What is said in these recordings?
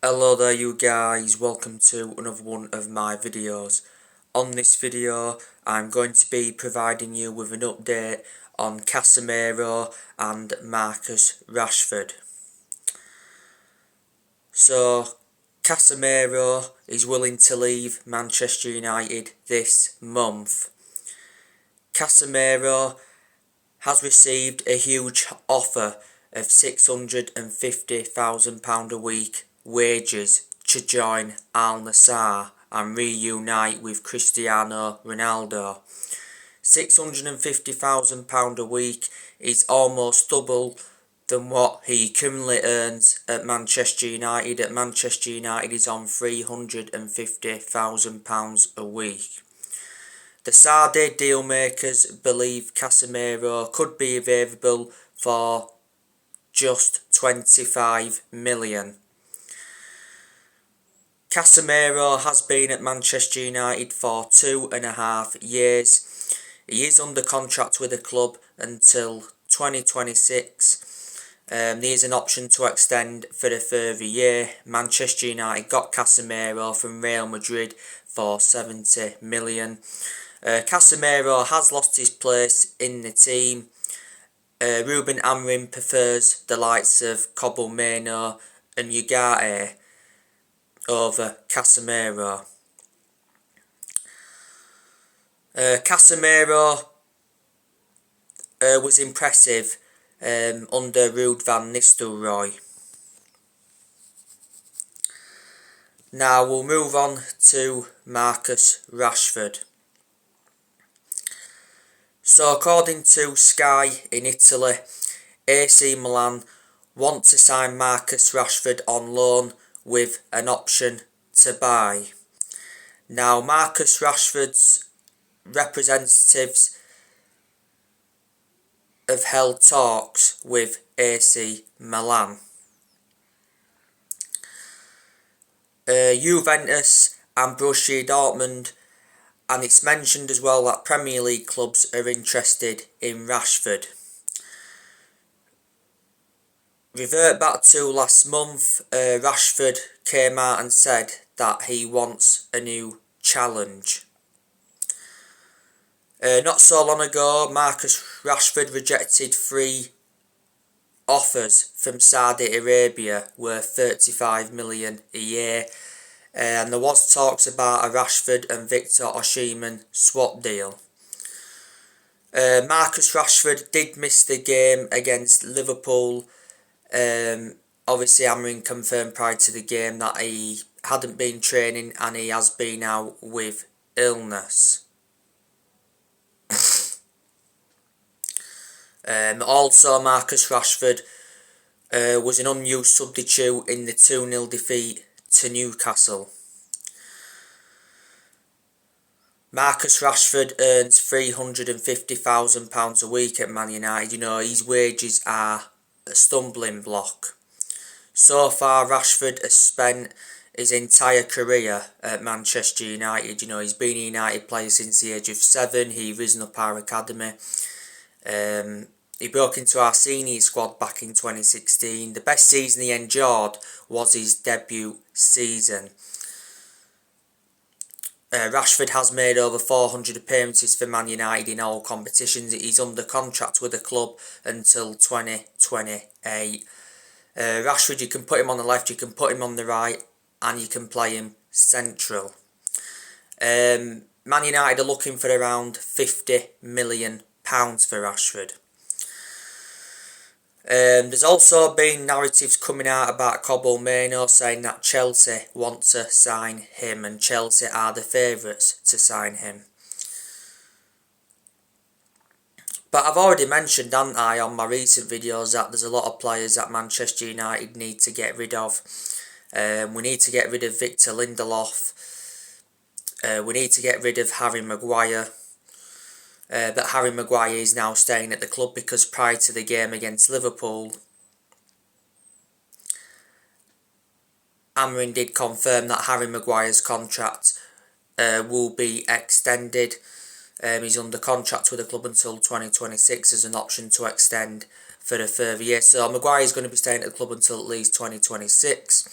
Hello there you guys, welcome to another one of my videos. On this video I'm going to be providing you with an update on Casemiro and Marcus Rashford. So Casemiro is willing to leave Manchester United this month. Casemiro has received a huge offer of £650,000 a week wages to join Al Nassr and reunite with Cristiano Ronaldo. £650,000 a week is almost double than what he currently earns at Manchester United. At Manchester United he's on £350,000 a week. The Saudi dealmakers believe Casemiro could be available for just 25 million. Casemiro has been at Manchester United for 2.5 years. He is under contract with the club until 2026. There is an option to extend for a further year. Manchester United got Casemiro from Real Madrid for 70 million. Casemiro has lost his place in the team. Ruben Amorim prefers the likes of Casemiro and Ugarte over Casemiro. Casemiro was impressive under Ruud van Nistelrooy. Now we'll move on to Marcus Rashford. So according to Sky in Italy, AC Milan want to sign Marcus Rashford on loan with an option to buy. Now Marcus Rashford's representatives have held talks with AC Milan. Juventus and Borussia Dortmund, and it's mentioned as well that Premier League clubs are interested in Rashford. Revert back to last month, Rashford came out and said that he wants a new challenge. Not so long ago, Marcus Rashford rejected 3 offers from Saudi Arabia worth 35 million a year. And there was talks about a Rashford and Victor Osimhen swap deal. Marcus Rashford did miss the game against Liverpool. Obviously Amorim confirmed prior to the game that he hadn't been training and he has been out with illness. Also Marcus Rashford was an unused substitute in the 2-0 defeat to Newcastle. Marcus Rashford earns £350,000 a week at Man United. You know, his wages are a stumbling block. So far, Rashford has spent his entire career at Manchester United. You know, he's been a United player since the age of 7. He risen up our academy. He broke into our senior squad back in 2016. The best season he endured was his debut season. Rashford has made over 400 appearances for Man United in all competitions. He's under contract with the club until 2028. Rashford, you can put him on the left, you can put him on the right, and you can play him central. Man United are looking for around £50 million for Rashford. There's also been narratives coming out about Casemiro saying that Chelsea want to sign him and Chelsea are the favourites to sign him. But I've already mentioned, haven't I, on my recent videos that there's a lot of players that Manchester United need to get rid of. We need to get rid of Victor Lindelof. We need to get rid of Harry Maguire. But Harry Maguire is now staying at the club because prior to the game against Liverpool, Amorim did confirm that Harry Maguire's contract will be extended. He's under contract with the club until 2026 as an option to extend for a further year. So Maguire is going to be staying at the club until at least 2026.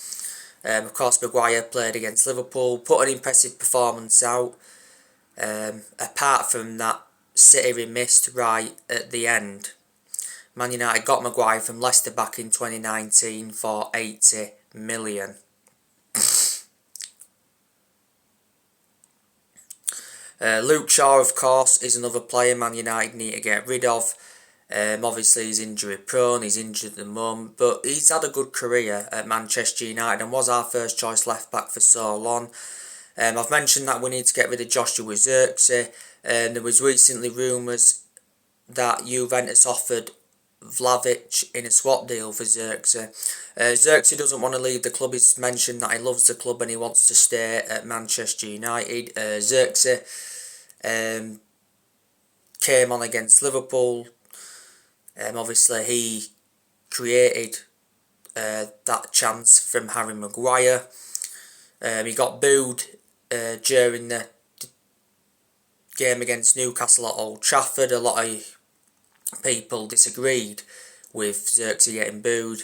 Of course, Maguire played against Liverpool, put an impressive performance out. Apart from that City missed right at the end, Man United got Maguire from Leicester back in 2019 for 80 million. Luke Shaw, of course, is another player Man United need to get rid of. Obviously, he's injury prone, he's injured at the moment, but he's had a good career at Manchester United and was our first choice left back for so long. I've mentioned that we need to get rid of Joshua Zirkzee. There was recently rumours that Juventus offered Vlahovic in a swap deal for Zirkzee. Zirkzee doesn't want to leave the club. He's mentioned that he loves the club and he wants to stay at Manchester United. Zirkzee came on against Liverpool. Obviously, he created that chance from Harry Maguire. He got booed during the game against Newcastle at Old Trafford. A lot of people disagreed with Zirkzee getting booed.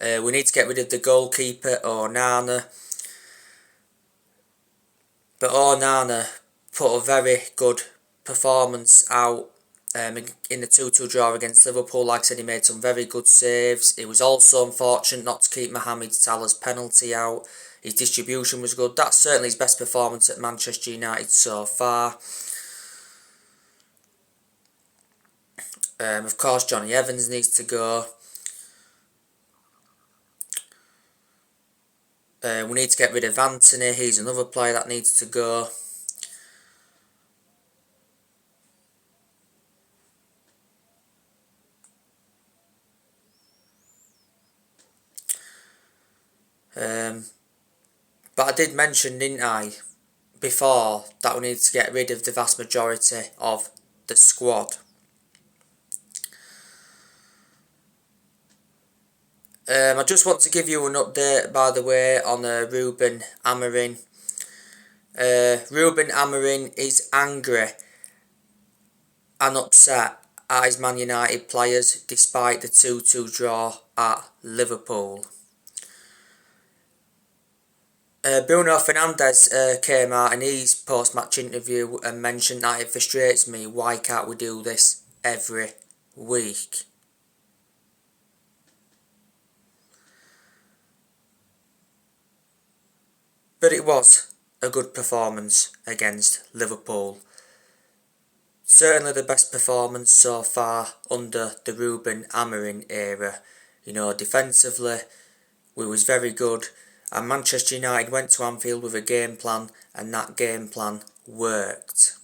We need to get rid of the goalkeeper, Onana. But Onana put a very good performance out in the 2-2 draw against Liverpool. Like I said, he made some very good saves. It was also unfortunate not to keep Mohamed Salah's penalty out. His distribution was good. That's certainly his best performance at Manchester United so far. Of course, Johnny Evans needs to go. We need to get rid of Anthony. He's another player that needs to go. But I did mention, didn't I, before, that we need to get rid of the vast majority of the squad. I just want to give you an update, by the way, on Ruben Amorim. Ruben Amorim is angry and upset at his Man United players despite the 2-2 draw at Liverpool. Bruno Fernandes came out in his post-match interview and mentioned that it frustrates me, why can't we do this every week? But it was a good performance against Liverpool. Certainly the best performance so far under the Ruben Amorim era. You know, defensively, we was very good. And Manchester United went to Anfield with a game plan, and that game plan worked.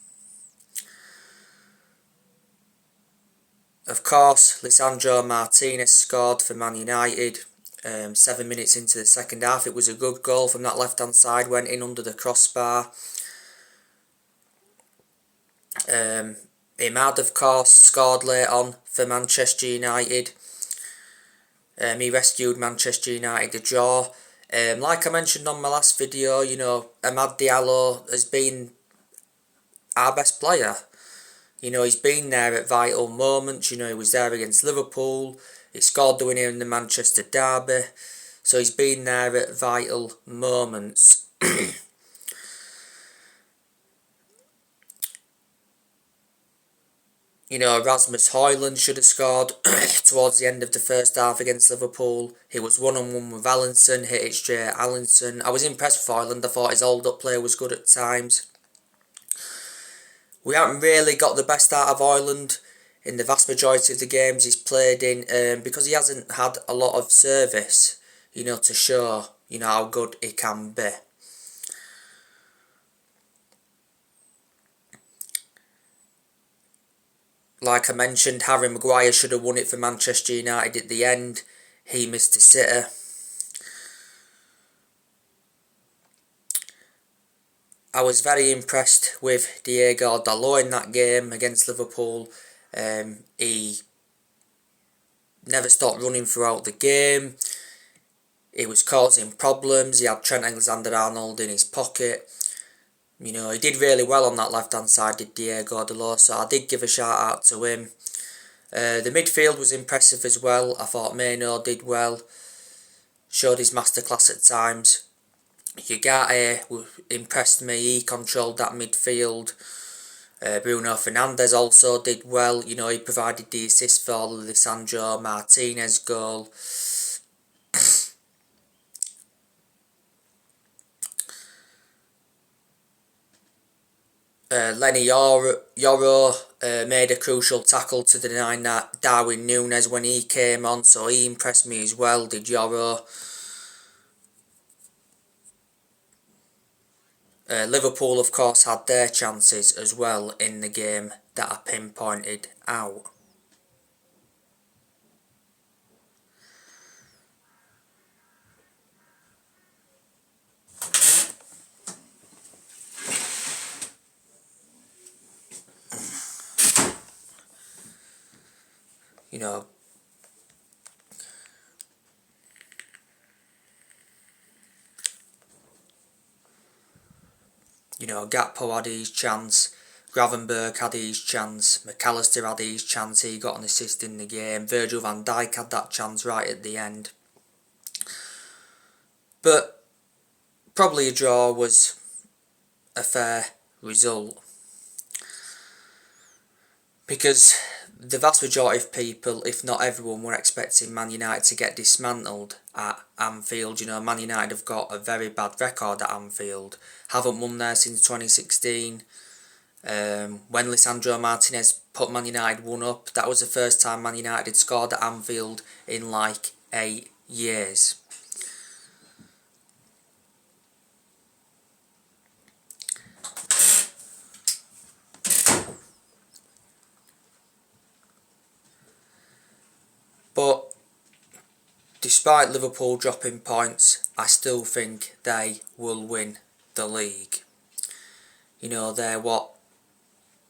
Of course, Lisandro Martinez scored for Man United 7 minutes into the second half. It was a good goal from that left-hand side, went in under the crossbar. Imad, of course, scored late on for Manchester United. He rescued Manchester United the draw. Like I mentioned on my last video, you know, Amad Diallo has been our best player. You know, he's been there at vital moments. You know, he was there against Liverpool. He scored the winner in the Manchester derby. So he's been there at vital moments. You know, Rasmus Højlund should have scored towards the end of the first half against Liverpool. He was one-on-one with Alisson, hit it straight at Alisson. I was impressed with Højlund. I thought his hold-up play was good at times. We haven't really got the best out of Højlund in the vast majority of the games he's played in because he hasn't had a lot of service, you know, to show, you know, how good he can be. Like I mentioned, Harry Maguire should have won it for Manchester United at the end. He missed a sitter. I was very impressed with Diego Dalot in that game against Liverpool. He never stopped running throughout the game. He was causing problems. He had Trent Alexander-Arnold in his pocket. You know, he did really well on that left-hand side, did Diego Dalot, so I did give a shout-out to him. The midfield was impressive as well. I thought Maino did well. showed his masterclass at times. Ugarte impressed me. He controlled that midfield. Bruno Fernandes also did well. You know, he provided the assist for Lisandro Martinez goal. Lenny Yoro made a crucial tackle to deny Darwin Núñez when he came on, so he impressed me as well, did Yoro. Liverpool, of course, had their chances as well in the game that I pinpointed out. You know, Gakpo had his chance, Gravenberg had his chance, McAllister had his chance, he got an assist in the game, Virgil van Dijk had that chance right at the end. But probably a draw was a fair result, because the vast majority of people, if not everyone, were expecting Man United to get dismantled at Anfield. You know, Man United have got a very bad record at Anfield. Haven't won there since 2016. When Lisandro Martinez put Man United 1 up, that was the first time Man United had scored at Anfield in like 8 years. But despite Liverpool dropping points, I still think they will win the league. You know, they're 5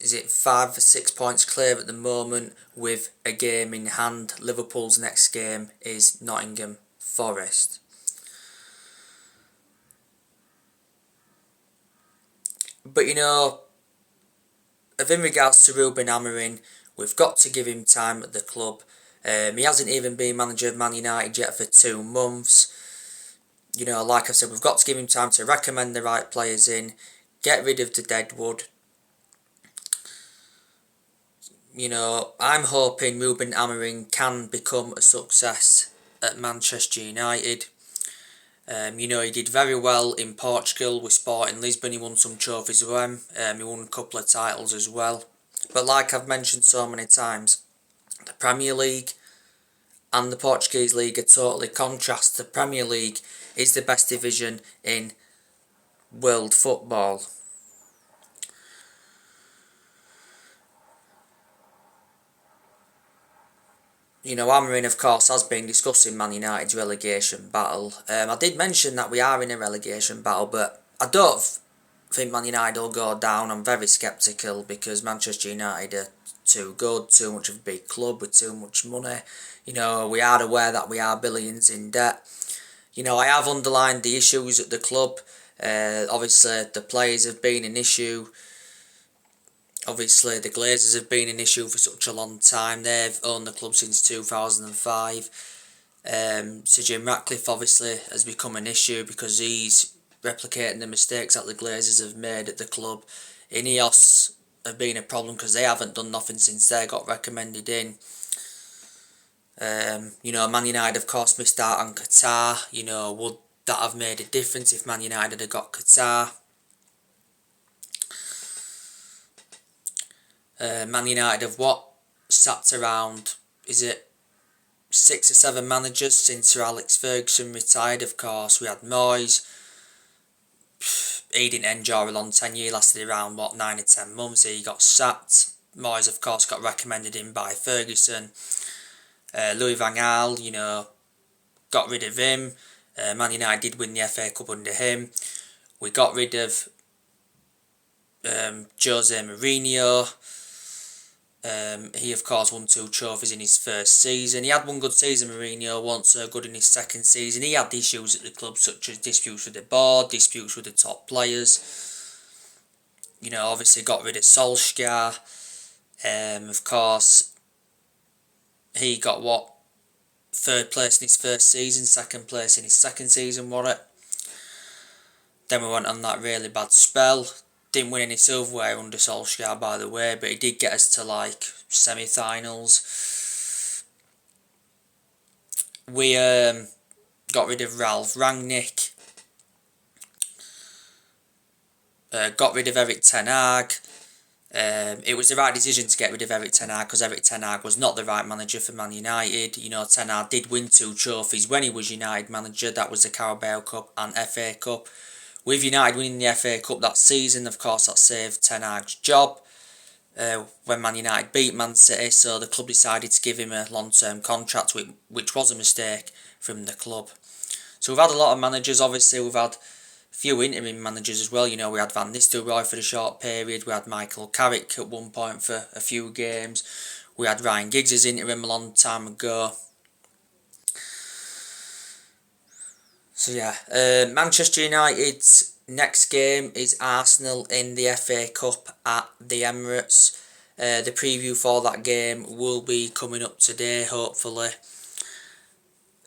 or 6 points clear at the moment with a game in hand. Liverpool's next game is Nottingham Forest. But you know, in regards to Ruben Amorim, we've got to give him time at the club. He hasn't even been manager of Man United yet for 2 months. You know, like I said, we've got to give him time to recommend the right players in, get rid of the deadwood. You know, I'm hoping Ruben Amorim can become a success at Manchester United. You know, he did very well in Portugal with Sporting Lisbon. He won some trophies with them. He won a couple of titles as well. But like I've mentioned so many times, the Premier League and the Portuguese League are totally contrast. The Premier League is the best division in world football. You know, Amorim, of course, has been discussing Man United's relegation battle. I did mention that we are in a relegation battle, but I don't think Man United will go down. I'm very sceptical because Manchester United are too good, too much of a big club with too much money. You know, we are aware that we are billions in debt. You know, I have underlined the issues at the club. Obviously, the players have been an issue. Obviously, the Glazers have been an issue for such a long time. They've owned the club since 2005. Sir Jim Ratcliffe obviously has become an issue because he's replicating the mistakes that the Glazers have made at the club. Ineos have been a problem because they haven't done nothing since they got recommended in. You know, Man United, of course, missed out on Qatar. You know, would that have made a difference if Man United had got Qatar? Man United have sat around, is it 6 or 7 managers since Sir Alex Ferguson retired? Of course, we had Moyes. He didn't endure a long tenure, he lasted around 9 or 10 months. He got sacked. Moyes, of course, got recommended in by Ferguson. Louis van Gaal, you know, got rid of him. Man United did win the FA Cup under him. We got rid of Jose Mourinho. He, of course, won 2 trophies in his first season. He had one good season, Mourinho, wasn't so good in his second season. He had issues at the club, such as disputes with the board, disputes with the top players. You know, obviously got rid of Solskjaer. Of course, he got third place in his first season, second place in his second season, was it? Then we went on that really bad spell. Didn't win any silverware under Solskjaer, by the way, but he did get us to like semi-finals. We got rid of Ralph Rangnick. Got rid of Erik ten Hag. It was the right decision to get rid of Erik ten Hag because Erik ten Hag was not the right manager for Man United. You know, ten Hag did win 2 trophies when he was United manager. That was the Carabao Cup and FA Cup. With United winning the FA Cup that season, of course, that saved ten Hag's job when Man United beat Man City. So the club decided to give him a long-term contract, which was a mistake from the club. So we've had a lot of managers. Obviously, we've had few interim managers as well. You know, we had Van Nistelrooy for a short period. We had Michael Carrick at one point for a few games. We had Ryan Giggs as interim a long time ago. So yeah, Manchester United's next game is Arsenal in the FA Cup at the Emirates. The preview for that game will be coming up today, hopefully.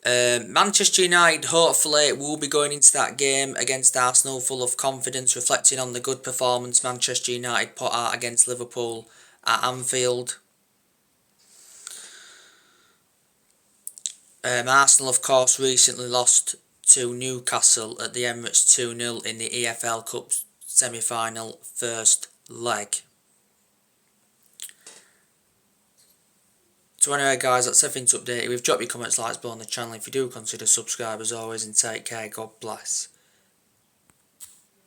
Manchester United hopefully will be going into that game against Arsenal full of confidence, reflecting on the good performance Manchester United put out against Liverpool at Anfield. Arsenal, of course, recently lost to Newcastle at the Emirates 2-0 in the EFL Cup semi-final first leg. So anyway guys, that's everything to update you with. Drop your comments, likes below on the channel if you do consider subscribe as always, and take care, God bless.